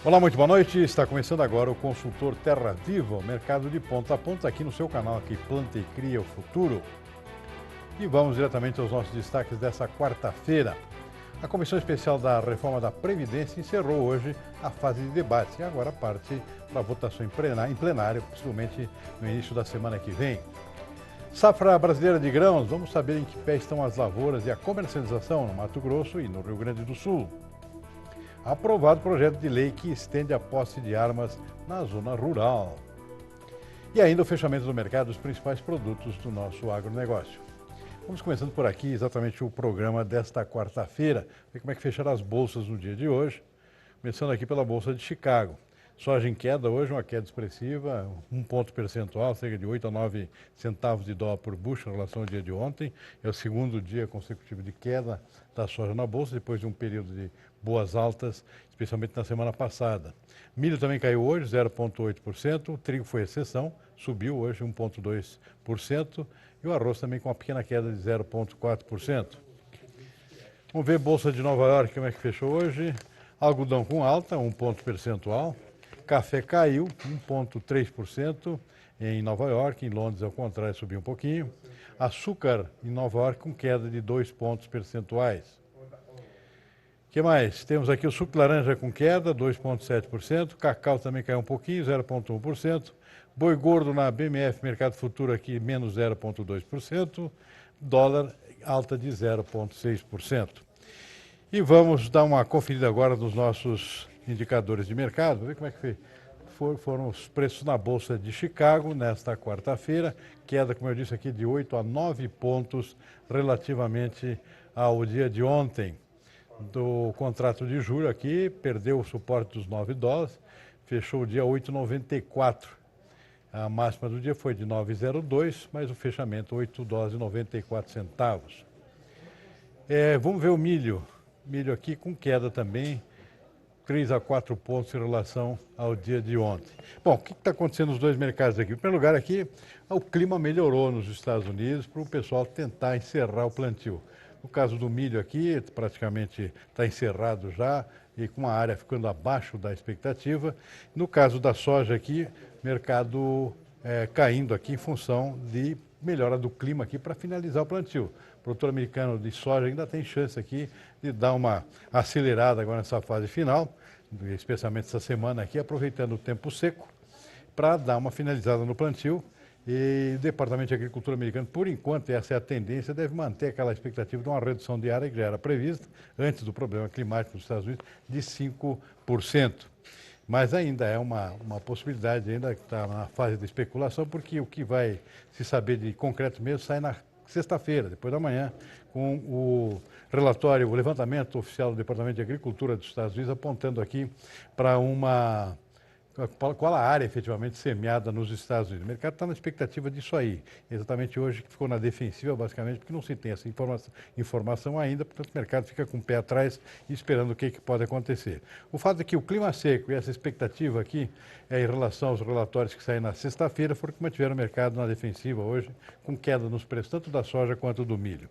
Olá, muito boa noite. Está começando agora o Consultor Terra Viva, o mercado de ponta a ponta aqui no seu canal, aqui Planta e Cria o Futuro. E vamos diretamente aos nossos destaques dessa quarta-feira. A Comissão Especial da Reforma da Previdência encerrou hoje a fase de debate e agora parte para a votação em plenário, possivelmente no início da semana que vem. Safra brasileira de grãos, vamos saber em que pé estão as lavouras e a comercialização no Mato Grosso e no Rio Grande do Sul. Aprovado projeto de lei que estende a posse de armas na zona rural. E ainda o fechamento do mercado dos principais produtos do nosso agronegócio. Vamos começando por aqui exatamente o programa desta quarta-feira, ver como é que fecharam as bolsas no dia de hoje. Começando aqui pela Bolsa de Chicago. Soja em queda hoje, uma queda expressiva, 1 ponto percentual, cerca de 8 a 9 centavos de dólar por bushel em relação ao dia de ontem. É o segundo dia consecutivo de queda da soja na Bolsa, depois de um período de boas altas, especialmente na semana passada. Milho também caiu hoje, 0,8%, o trigo foi exceção, subiu hoje 1,2%, e o arroz também com uma pequena queda de 0,4%. Vamos ver Bolsa de Nova York, como é que fechou hoje. Algodão com alta, 1 ponto percentual. Café caiu 1,3% em Nova York, em Londres, ao contrário, subiu um pouquinho. Açúcar em Nova York com queda de 2 pontos percentuais. O que mais? Temos aqui o suco de laranja com queda, 2,7%. Cacau também caiu um pouquinho, 0,1%. Boi gordo na BMF Mercado Futuro aqui, menos 0,2%. Dólar alta de 0,6%. E vamos dar uma conferida agora nos nossos indicadores de mercado, ver como é que foram os preços na Bolsa de Chicago nesta quarta-feira. Queda, como eu disse aqui, de 8 a 9 pontos relativamente ao dia de ontem. Do contrato de julho aqui, perdeu o suporte dos 9 dólares, fechou o dia 8,94. A máxima do dia foi de 9,02, mas o fechamento 8 dólares e 94 centavos. Vamos ver o milho. Milho aqui com queda também, 3 a 4 pontos em relação ao dia de ontem. Bom, o que está acontecendo nos dois mercados aqui? Em primeiro lugar aqui, o clima melhorou nos Estados Unidos para o pessoal tentar encerrar o plantio. No caso do milho aqui, praticamente está encerrado já e com a área ficando abaixo da expectativa. No caso da soja aqui, mercado caindo aqui em função de melhora do clima aqui para finalizar o plantio. O produtor americano de soja ainda tem chance aqui de dar uma acelerada agora nessa fase final, especialmente essa semana aqui, aproveitando o tempo seco para dar uma finalizada no plantio. E o Departamento de Agricultura americano, por enquanto, essa é a tendência, deve manter aquela expectativa de uma redução de área que já era prevista, antes do problema climático nos Estados Unidos, de 5%. Mas ainda é uma possibilidade, ainda que está na fase de especulação, porque o que vai se saber de concreto mesmo sai na sexta-feira, depois da manhã, com o relatório, o levantamento oficial do Departamento de Agricultura dos Estados Unidos, apontando aqui para qual a área efetivamente semeada nos Estados Unidos. O mercado está na expectativa disso aí. Exatamente hoje que ficou na defensiva, basicamente, porque não se tem essa informação ainda, portanto o mercado fica com o pé atrás esperando o que pode acontecer. O fato é que o clima seco e essa expectativa aqui, em relação aos relatórios que saem na sexta-feira, foram que mantiveram o mercado na defensiva hoje, com queda nos preços tanto da soja quanto do milho.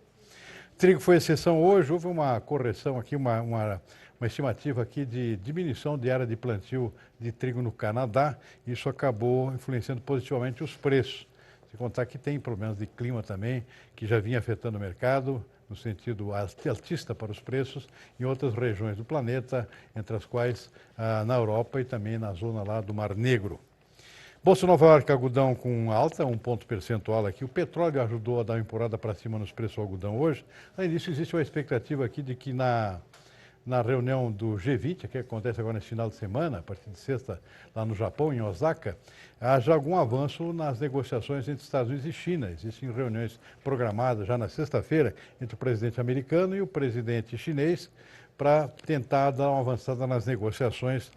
Trigo foi exceção hoje, houve uma correção aqui, uma estimativa aqui de diminuição de área de plantio de trigo no Canadá. Isso acabou influenciando positivamente os preços. Se contar que tem problemas de clima também, que já vinha afetando o mercado, no sentido altista para os preços, em outras regiões do planeta, entre as quais na Europa e também na zona lá do Mar Negro. Bolsa Nova York, algodão com alta, 1 ponto percentual aqui. O petróleo ajudou a dar uma empurrada para cima nos preços do algodão hoje. Além disso, existe uma expectativa aqui de que na reunião do G20, que acontece agora nesse final de semana, a partir de sexta, lá no Japão, em Osaka, haja algum avanço nas negociações entre Estados Unidos e China. Existem reuniões programadas já na sexta-feira entre o presidente americano e o presidente chinês, para tentar dar uma avançada nas negociações,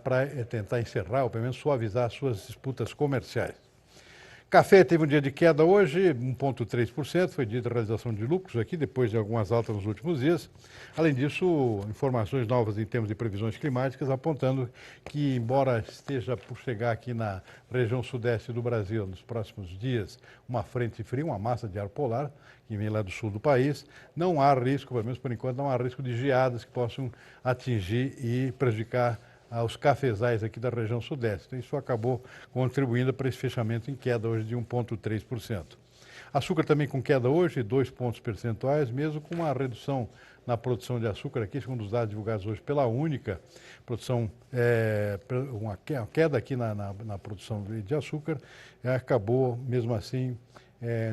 para tentar encerrar, ou pelo menos suavizar as suas disputas comerciais. Café teve um dia de queda hoje, 1,3%, foi dia de realização de lucros aqui, depois de algumas altas nos últimos dias. Além disso, informações novas em termos de previsões climáticas, apontando que, embora esteja por chegar aqui na região sudeste do Brasil nos próximos dias, uma frente fria, uma massa de ar polar, que vem lá do sul do país, não há risco, pelo menos por enquanto, não há risco de geadas que possam atingir e prejudicar aos cafezais aqui da região sudeste. Então, isso acabou contribuindo para esse fechamento em queda hoje de 1,3%. Açúcar também com queda hoje, 2 pontos percentuais, mesmo com uma redução na produção de açúcar aqui, segundo os dados divulgados hoje pela Única, uma queda aqui na produção de açúcar, acabou mesmo assim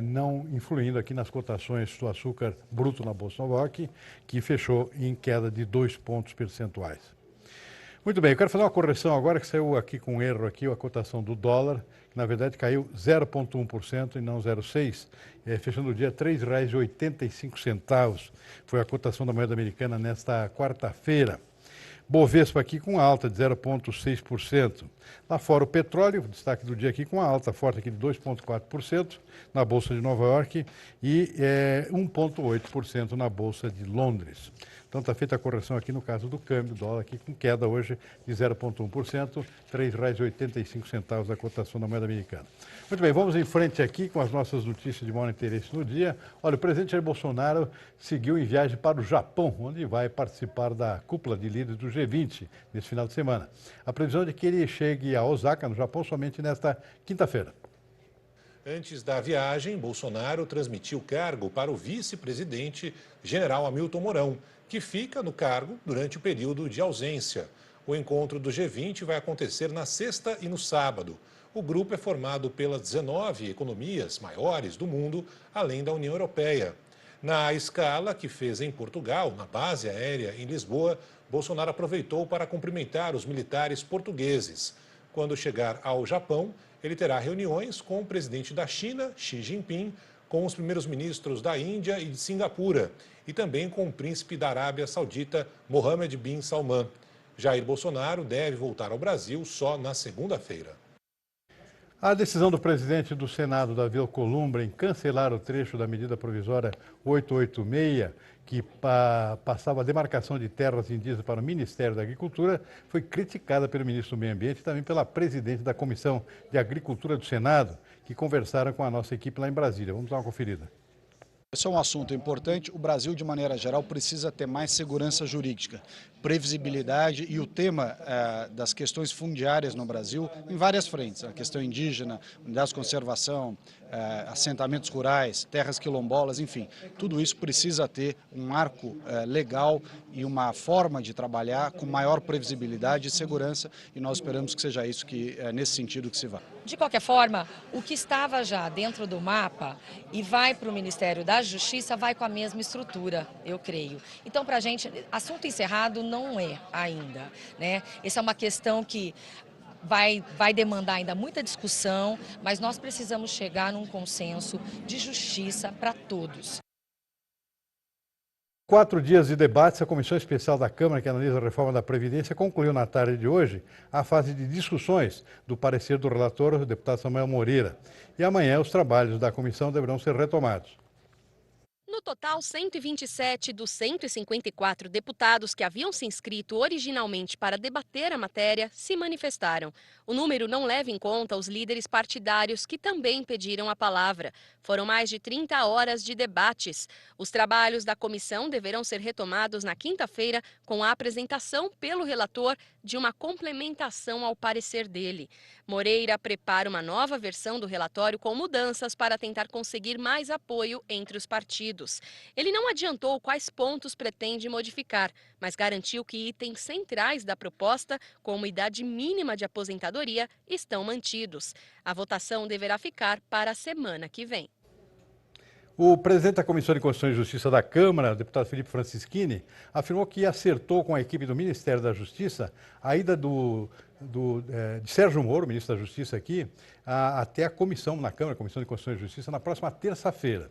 não influindo aqui nas cotações do açúcar bruto na Bolsa Nova York, que fechou em queda de 2 pontos percentuais. Muito bem, eu quero fazer uma correção agora, que saiu aqui com um erro aqui, a cotação do dólar, que na verdade caiu 0,1% e não 0,6%, fechando o dia R$ 3,85, foi a cotação da moeda americana nesta quarta-feira. Bovespa aqui com alta de 0,6%. Lá fora o petróleo, destaque do dia aqui com uma alta forte aqui de 2,4% na Bolsa de Nova York e 1,8% na Bolsa de Londres. Então está feita a correção aqui no caso do câmbio, dólar aqui com queda hoje de 0,1%, R$ 3,85 da cotação da moeda americana. Muito bem, vamos em frente aqui com as nossas notícias de maior interesse no dia. Olha, o presidente Jair Bolsonaro seguiu em viagem para o Japão, onde vai participar da cúpula de líderes do G20 nesse final de semana. A previsão é de que ele chegue a Osaka, no Japão, somente nesta quinta-feira. Antes da viagem, Bolsonaro transmitiu o cargo para o vice-presidente, general Hamilton Mourão, que fica no cargo durante o período de ausência. O encontro do G20 vai acontecer na sexta e no sábado. O grupo é formado pelas 19 economias maiores do mundo, além da União Europeia. Na escala que fez em Portugal, na base aérea em Lisboa, Bolsonaro aproveitou para cumprimentar os militares portugueses. Quando chegar ao Japão, ele terá reuniões com o presidente da China, Xi Jinping, com os primeiros ministros da Índia e de Singapura, e também com o príncipe da Arábia Saudita, Mohammed bin Salman. Jair Bolsonaro deve voltar ao Brasil só na segunda-feira. A decisão do presidente do Senado, Davi Alcolumbre, em cancelar o trecho da medida provisória 886, que passava a demarcação de terras indígenas para o Ministério da Agricultura, foi criticada pelo ministro do Meio Ambiente e também pela presidente da Comissão de Agricultura do Senado, que conversaram com a nossa equipe lá em Brasília. Vamos dar uma conferida. Esse é um assunto importante. O Brasil, de maneira geral, precisa ter mais segurança jurídica, previsibilidade e o tema das questões fundiárias no Brasil em várias frentes. A questão indígena, unidades de conservação, assentamentos rurais, terras quilombolas, enfim. Tudo isso precisa ter um marco legal e uma forma de trabalhar com maior previsibilidade e segurança, e nós esperamos que seja isso, que é nesse sentido que se vá. De qualquer forma, o que estava já dentro do mapa e vai para o Ministério da Justiça vai com a mesma estrutura, eu creio. Então, para a gente, assunto encerrado não é ainda, né? Essa é uma questão que vai demandar ainda muita discussão, mas nós precisamos chegar num consenso de justiça para todos. 4 dias de debates, a Comissão Especial da Câmara, que analisa a reforma da Previdência, concluiu na tarde de hoje a fase de discussões do parecer do relator, o deputado Samuel Moreira. E amanhã os trabalhos da comissão deverão ser retomados. No total, 127 dos 154 deputados que haviam se inscrito originalmente para debater a matéria se manifestaram. O número não leva em conta os líderes partidários que também pediram a palavra. Foram mais de 30 horas de debates. Os trabalhos da comissão deverão ser retomados na quinta-feira com a apresentação pelo relator de uma complementação ao parecer dele. Moreira prepara uma nova versão do relatório com mudanças para tentar conseguir mais apoio entre os partidos. Ele não adiantou quais pontos pretende modificar, mas garantiu que itens centrais da proposta, como idade mínima de aposentadoria, estão mantidos. A votação deverá ficar para a semana que vem. O presidente da Comissão de Constituição e Justiça da Câmara, o deputado Felipe Francischini, afirmou que acertou com a equipe do Ministério da Justiça a ida de Sérgio Moro, ministro da Justiça aqui, até a comissão na Câmara, a Comissão de Constituição e Justiça, na próxima terça-feira.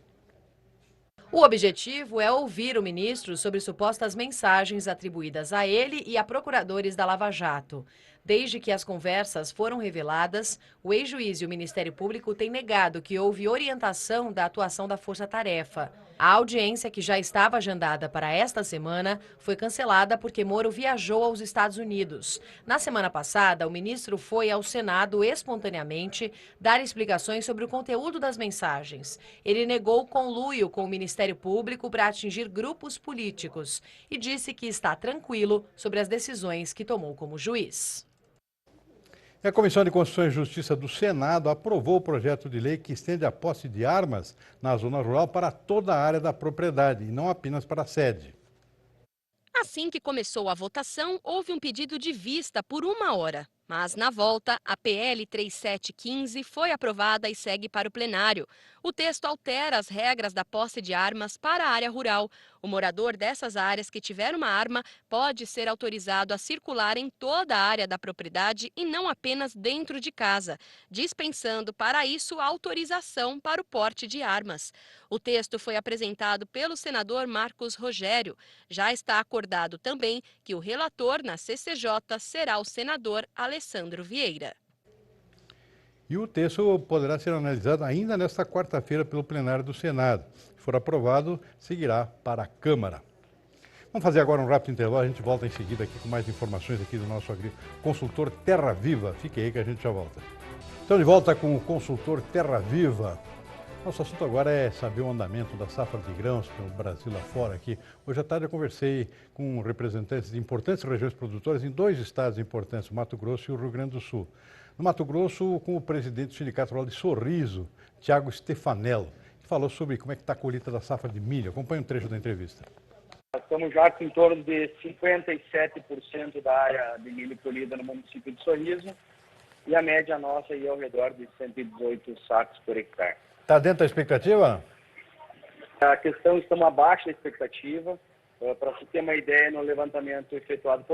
O objetivo é ouvir o ministro sobre supostas mensagens atribuídas a ele e a procuradores da Lava Jato. Desde que as conversas foram reveladas, o ex-juiz e o Ministério Público têm negado que houve orientação da atuação da Força Tarefa. A audiência, que já estava agendada para esta semana, foi cancelada porque Moro viajou aos Estados Unidos. Na semana passada, o ministro foi ao Senado espontaneamente dar explicações sobre o conteúdo das mensagens. Ele negou conluio com o Ministério Ministério Público para atingir grupos políticos e disse que está tranquilo sobre as decisões que tomou como juiz. A Comissão de Constituição e Justiça do Senado aprovou o projeto de lei que estende a posse de armas na zona rural para toda a área da propriedade e não apenas para a sede. Assim que começou a votação, houve um pedido de vista por 1 hora. Mas, na volta, a PL 3715 foi aprovada e segue para o plenário. O texto altera as regras da posse de armas para a área rural. O morador dessas áreas que tiver uma arma pode ser autorizado a circular em toda a área da propriedade e não apenas dentro de casa, dispensando para isso a autorização para o porte de armas. O texto foi apresentado pelo senador Marcos Rogério. Já está acordado também que o relator na CCJ será o senador Alessandro Vieira. E o texto poderá ser analisado ainda nesta quarta-feira pelo plenário do Senado. Se for aprovado, seguirá para a Câmara. Vamos fazer agora um rápido intervalo, a gente volta em seguida aqui com mais informações aqui do nosso consultor Terra Viva. Fique aí que a gente já volta. Então, de volta com o consultor Terra Viva. Nosso assunto agora é saber o andamento da safra de grãos pelo Brasil lá fora aqui. Hoje à tarde eu conversei com representantes de importantes regiões produtoras em 2 estados importantes, o Mato Grosso e o Rio Grande do Sul. No Mato Grosso, com o presidente do Sindicato Rural de Sorriso, Tiago Stefanello, que falou sobre como é que está a colheita da safra de milho. Acompanhe um trecho da entrevista. Estamos já com em torno de 57% da área de milho colhida no município de Sorriso e a média nossa aí ao redor de 118 sacos por hectare. Está dentro da expectativa? A questão estamos abaixo da expectativa. Para se ter uma ideia, no levantamento efetuado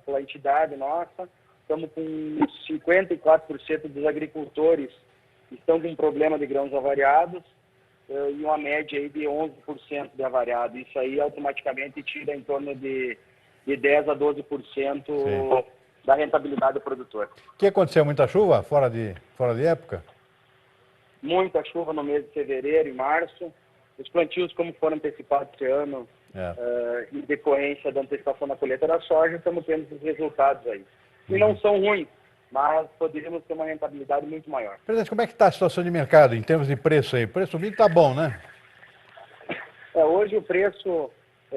pela entidade nossa, estamos com 54% dos agricultores que estão com problema de grãos avariados e uma média aí de 11% de avariado. Isso aí automaticamente tira em torno de 10 a 12% Sim. da rentabilidade do produtor. O que aconteceu? Muita chuva fora de época? Muita chuva no mês de fevereiro e março. Os plantios, como foram antecipados esse ano, em decorrência da antecipação da colheita da soja, estamos tendo esses resultados aí. E não são ruins, mas poderíamos ter uma rentabilidade muito maior. Presidente, como é que está a situação de mercado em termos de preço aí? O preço do milho está bom, né? Hoje o preço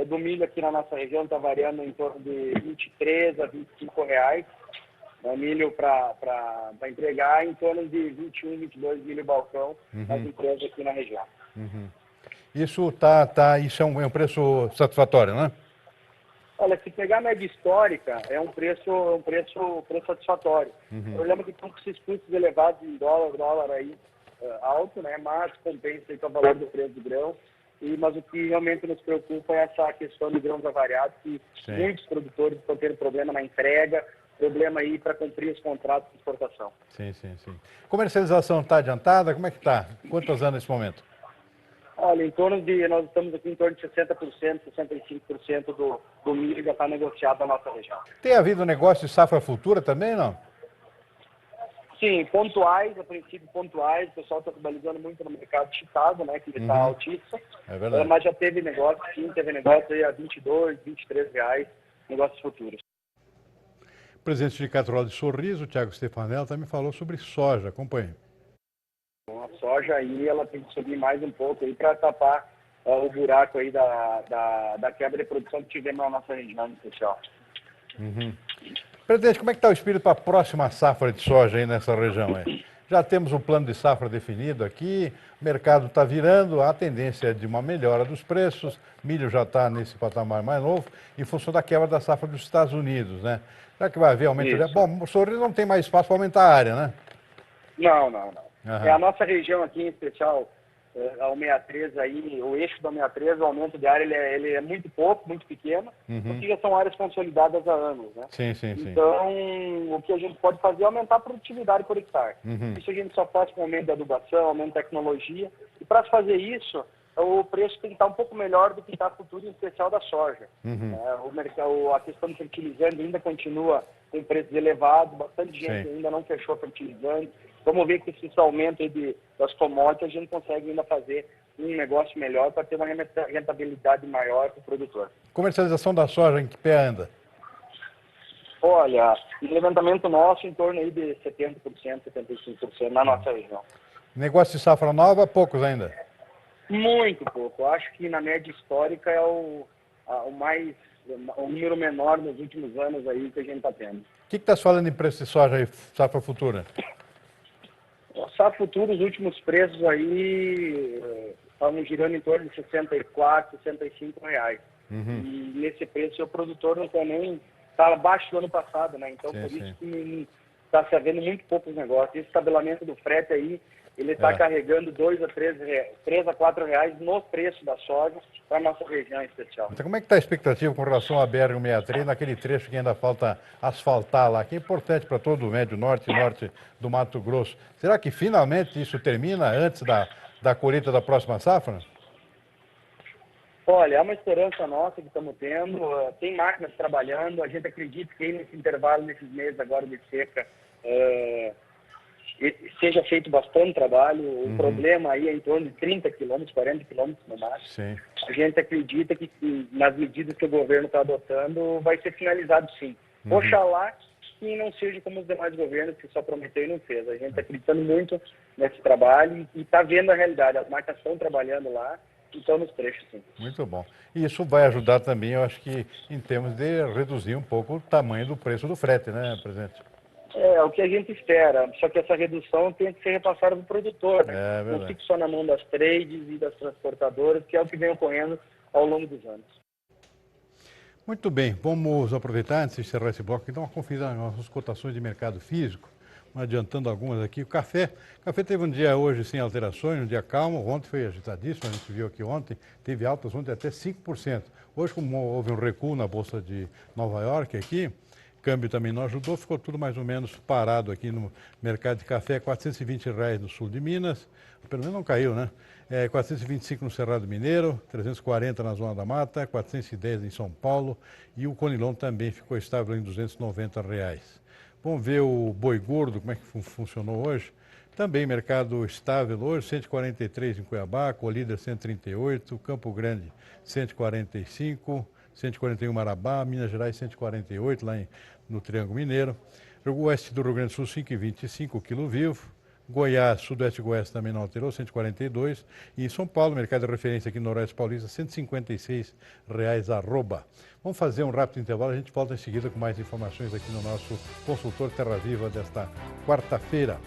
do milho aqui na nossa região está variando em torno de 23 a 25 reais. O milho para entregar em torno de 21, 22 milho balcão nas empresas aqui na região. Isso isso é um preço satisfatório, né? Olha, se pegar a média histórica, é um preço satisfatório. O problema é que estão com esses custos elevados em dólar aí alto, né? Mas compensa aí com o valor do preço do grão. Mas o que realmente nos preocupa é essa questão de grãos avariados, que muitos produtores estão tendo problema na entrega, problema aí para cumprir os contratos de exportação. Sim. Comercialização está adiantada? Como é que está? Quantas anos nesse momento? Olha, nós estamos aqui em torno de 60%, 65% do milho já está negociado na nossa região. Tem havido negócio de safra futura também, não? Sim, pontuais, a princípio pontuais, o pessoal está trabalhando muito no mercado de Chicago, né, que está altíssimo. É verdade. Mas já teve negócio, sim, aí a 22, 23 reais, negócios futuros. O presidente do Sindicato Rural de Sorriso, Tiago Stefanello, também falou sobre soja. Acompanhe. A soja aí, ela tem que subir mais um pouco aí para tapar o buraco aí da quebra de produção que tivemos na nossa região, em especial. Presidente, como é que está o espírito para a próxima safra de soja aí nessa região? Já temos um plano de safra definido aqui, o mercado está virando, a tendência é de uma melhora dos preços, milho já está nesse patamar mais novo, em função da quebra da safra dos Estados Unidos, né? Já que vai haver aumento de... Bom, o Sorriso não tem mais espaço para aumentar a área, né? Não. A nossa região aqui, em especial, ao 63 aí, o eixo da 63, o aumento de área ele é muito pouco, muito pequeno, porque já são áreas consolidadas há anos, né? Sim. Então, o que a gente pode fazer é aumentar a produtividade por hectare. Isso a gente só faz com o aumento da adubação, aumento da tecnologia, e para fazer isso, o preço tem que estar um pouco melhor do que está futuro, em especial da soja. A questão do fertilizante ainda continua com preços elevados, bastante gente ainda não fechou fertilizante. Vamos ver que esse aumento aí das commodities a gente consegue ainda fazer um negócio melhor para ter uma rentabilidade maior para o produtor. Comercialização da soja, em que pé anda? Olha, no levantamento nosso, em torno aí de 70%, 75% na nossa região. Negócio de safra nova, poucos ainda? Muito pouco. Eu acho que na média histórica é o número menor nos últimos anos aí que a gente está tendo. O que está se falando em preço de soja aí, safra futura? Safra futura, os últimos preços aí estavam girando em torno de 64, 65 reais. E nesse preço o produtor não tem nem... Está abaixo do ano passado, né? Então, por isso que está se havendo muito poucos negócios. Esse tabelamento do frete aí, ele está carregando 2 a 3 a 4 reais no preço da soja para a nossa região em especial. Então, como é que está a expectativa com relação à BR-163, naquele trecho que ainda falta asfaltar lá, que é importante para todo o médio norte e norte do Mato Grosso? Será que finalmente isso termina antes da colheita da próxima safra? Olha, é uma esperança nossa que estamos tendo, tem máquinas trabalhando, a gente acredita que aí nesse intervalo, nesses meses agora de seca, seja feito bastante trabalho. O problema aí é em torno de 30 quilômetros, 40 quilômetros no máximo. Sim. A gente acredita que nas medidas que o governo está adotando vai ser finalizado sim. Oxalá que não seja como os demais governos que só prometeu e não fez. A gente está acreditando muito nesse trabalho e está vendo a realidade. As máquinas estão trabalhando lá e estão nos trechos sim. Muito bom. E isso vai ajudar também, eu acho que, em termos de reduzir um pouco o tamanho do preço do frete, né, presidente? É o que a gente espera, só que essa redução tem que ser repassada para o produtor, né? Não fique só na mão das trades e das transportadoras, que é o que vem ocorrendo ao longo dos anos. Muito bem, vamos aproveitar antes de encerrar esse bloco e dar uma conferida nas nossas cotações de mercado físico, adiantando algumas aqui. O café teve um dia hoje sem alterações, um dia calmo, ontem foi agitadíssimo, a gente viu aqui ontem, teve altas ontem até 5%. Hoje, como houve um recuo na Bolsa de Nova York aqui, câmbio também não ajudou, ficou tudo mais ou menos parado aqui no mercado de café, R$ 420 no sul de Minas, pelo menos não caiu, né? 425 no Cerrado Mineiro, 340 na Zona da Mata, 410 em São Paulo e o Conilon também ficou estável em R$ 290. Vamos ver o boi gordo, como é que funcionou hoje. Também mercado estável hoje, 143 em Cuiabá, Colíder 138, Campo Grande 145, 141 Marabá, Minas Gerais 148 lá no Triângulo Mineiro. O oeste do Rio Grande do Sul 5,25 o quilo vivo. Goiás, Sudoeste e Goiás também não alterou, 142. E em São Paulo, mercado de referência aqui no Noroeste Paulista, R$ 156 arroba. Vamos fazer um rápido intervalo, a gente volta em seguida com mais informações aqui no nosso Consultor Terra Viva desta quarta-feira.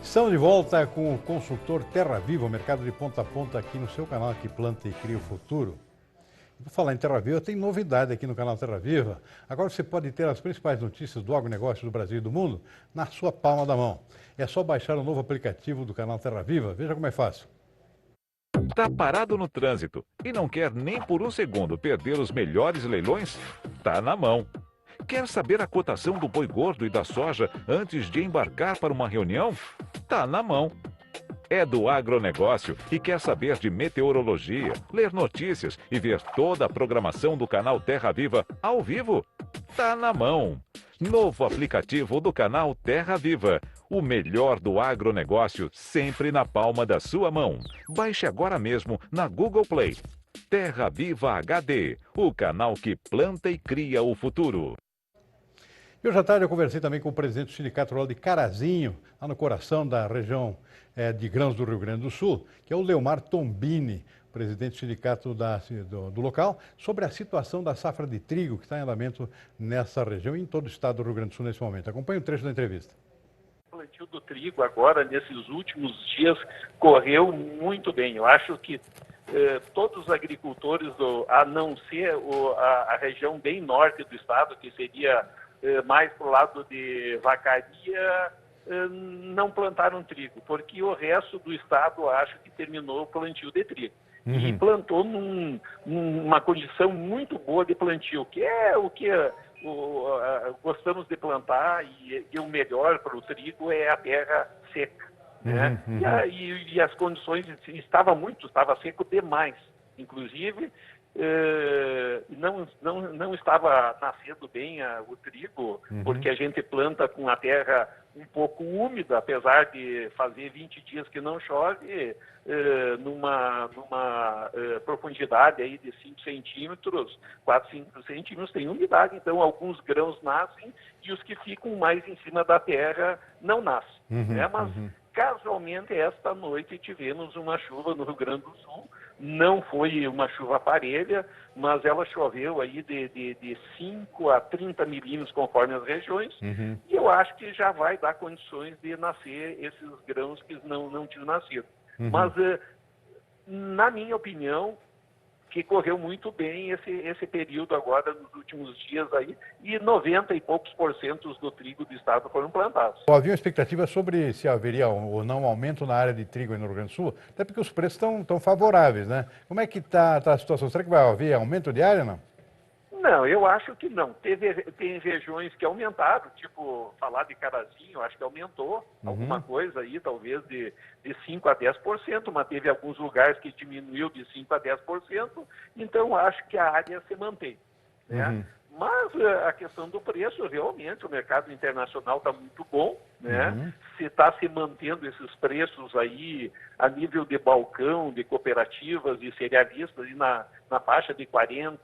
Estamos de volta com o Consultor Terra Viva, o mercado de ponta a ponta aqui no seu canal que planta e cria o futuro. Vou falar em Terra Viva, tem novidade aqui no canal Terra Viva. Agora você pode ter as principais notícias do agronegócio do Brasil e do mundo na sua palma da mão. É só baixar o novo aplicativo do canal Terra Viva. Veja como é fácil. Tá parado no trânsito e não quer nem por um segundo perder os melhores leilões? Tá na mão. Quer saber a cotação do boi gordo e da soja antes de embarcar para uma reunião? Tá na mão. É do agronegócio e quer saber de meteorologia, ler notícias e ver toda a programação do canal Terra Viva ao vivo? Tá na mão. Novo aplicativo do canal Terra Viva. O melhor do agronegócio sempre na palma da sua mão. Baixe agora mesmo na Google Play. Terra Viva HD, o canal que planta e cria o futuro. E hoje à tarde eu conversei também com o presidente do Sindicato Rural de Carazinho, lá no coração da região de grãos do Rio Grande do Sul, que é o Leomar Tombini, presidente do sindicato do local, sobre a situação da safra de trigo que está em andamento nessa região e em todo o estado do Rio Grande do Sul nesse momento. Acompanhe o trecho da entrevista. O plantio do trigo agora, nesses últimos dias, correu muito bem. Eu acho que todos os agricultores, a não ser a região bem norte do estado, que seria mais para o lado de Vacaria, não plantaram trigo, porque o resto do estado acho que terminou o plantio de trigo. E plantou numa condição muito boa de plantio, que é o que gostamos de plantar, e o melhor para o trigo é a terra seca. Né? E as condições estava seco demais, inclusive não estava nascendo bem o trigo, porque a gente planta com a terra um pouco úmida, apesar de fazer 20 dias que não chove, numa profundidade aí de 5 centímetros, 4, 5 centímetros tem umidade, então alguns grãos nascem e os que ficam mais em cima da terra não nascem. Né? Mas casualmente, esta noite tivemos uma chuva no Rio Grande do Sul. Não foi uma chuva parelha, mas ela choveu aí de 5 a 30 milímetros conforme as regiões. E eu acho que já vai dar condições de nascer esses grãos que não tinham nascido. Mas, na minha opinião, que correu muito bem esse período agora, nos últimos dias aí, e 90 e poucos % do trigo do estado foram plantados. Havia uma expectativa sobre se haveria ou não aumento na área de trigo aí no Rio Grande do Sul, até porque os preços estão favoráveis, né? Como é que está a situação? Será que vai haver aumento de área, não? Não, eu acho que não. Tem regiões que aumentaram, tipo, falar de Carazinho, acho que aumentou alguma coisa aí, talvez de 5 a 10%, mas teve alguns lugares que diminuiu de 5 a 10%, então acho que a área se mantém, né? Mas a questão do preço, realmente, o mercado internacional está muito bom, né? Se está se mantendo esses preços aí a nível de balcão, de cooperativas e cerealistas, e na faixa de R$41,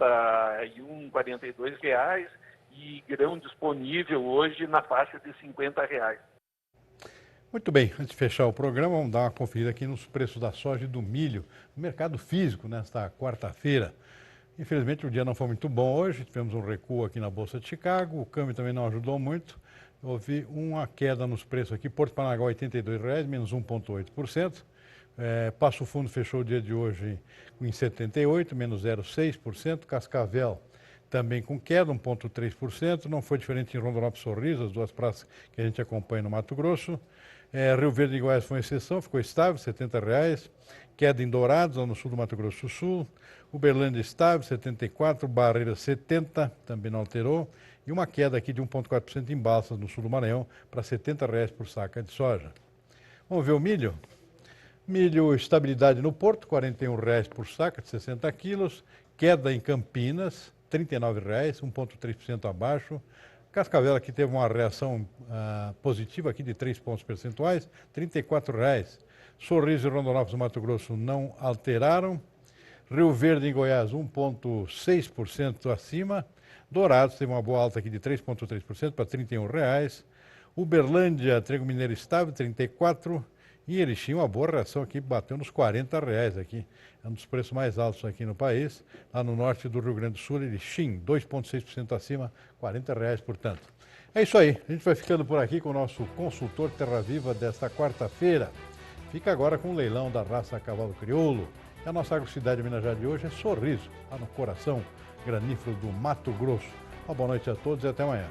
R$42, e grão disponível hoje na faixa de R$50. Muito bem, antes de fechar o programa, vamos dar uma conferida aqui nos preços da soja e do milho no mercado físico nesta quarta-feira. Infelizmente o dia não foi muito bom hoje, tivemos um recuo aqui na Bolsa de Chicago, o câmbio também não ajudou muito. Houve uma queda nos preços aqui, Porto Paranaguá R$ 82,00, menos 1,8%. Passo Fundo fechou o dia de hoje em 78, menos 0,6%. Cascavel também com queda, 1,3%. Não foi diferente em Rondonópolis e Sorriso, as duas praças que a gente acompanha no Mato Grosso. Rio Verde e Goiás foi uma exceção, ficou estável, R$ 70,00. Queda em Dourados, lá no sul do Mato Grosso do Sul. Uberlândia estável, 74, Barreira 70, também não alterou. E uma queda aqui de 1,4% em Balsas, no sul do Maranhão, para R$ 70,00 por saca de soja. Vamos ver o milho? Milho, estabilidade no Porto, R$ 41,00 por saca de 60 quilos. Queda em Campinas, R$ 39,00, 1,3% abaixo. Cascavel aqui teve uma reação positiva aqui de 3 pontos percentuais, R$ 34,00. Sorriso e Rondonópolis do Mato Grosso não alteraram. Rio Verde em Goiás 1,6% acima. Dourados teve uma boa alta aqui de 3,3% para R$ 31,00. Uberlândia, trigo mineiro estável, 34. E Erechim, uma boa reação aqui, bateu nos R$ 40,00 aqui. É um dos preços mais altos aqui no país. Lá no norte do Rio Grande do Sul, Erechim, 2,6% acima, R$ 40,00, portanto. É isso aí, a gente vai ficando por aqui com o nosso consultor Terra Viva desta quarta-feira. Fica agora com o leilão da raça Cavalo Crioulo. E a nossa agrocidade homenageada de hoje é Sorriso, lá no coração granífero do Mato Grosso. Uma boa noite a todos e até amanhã.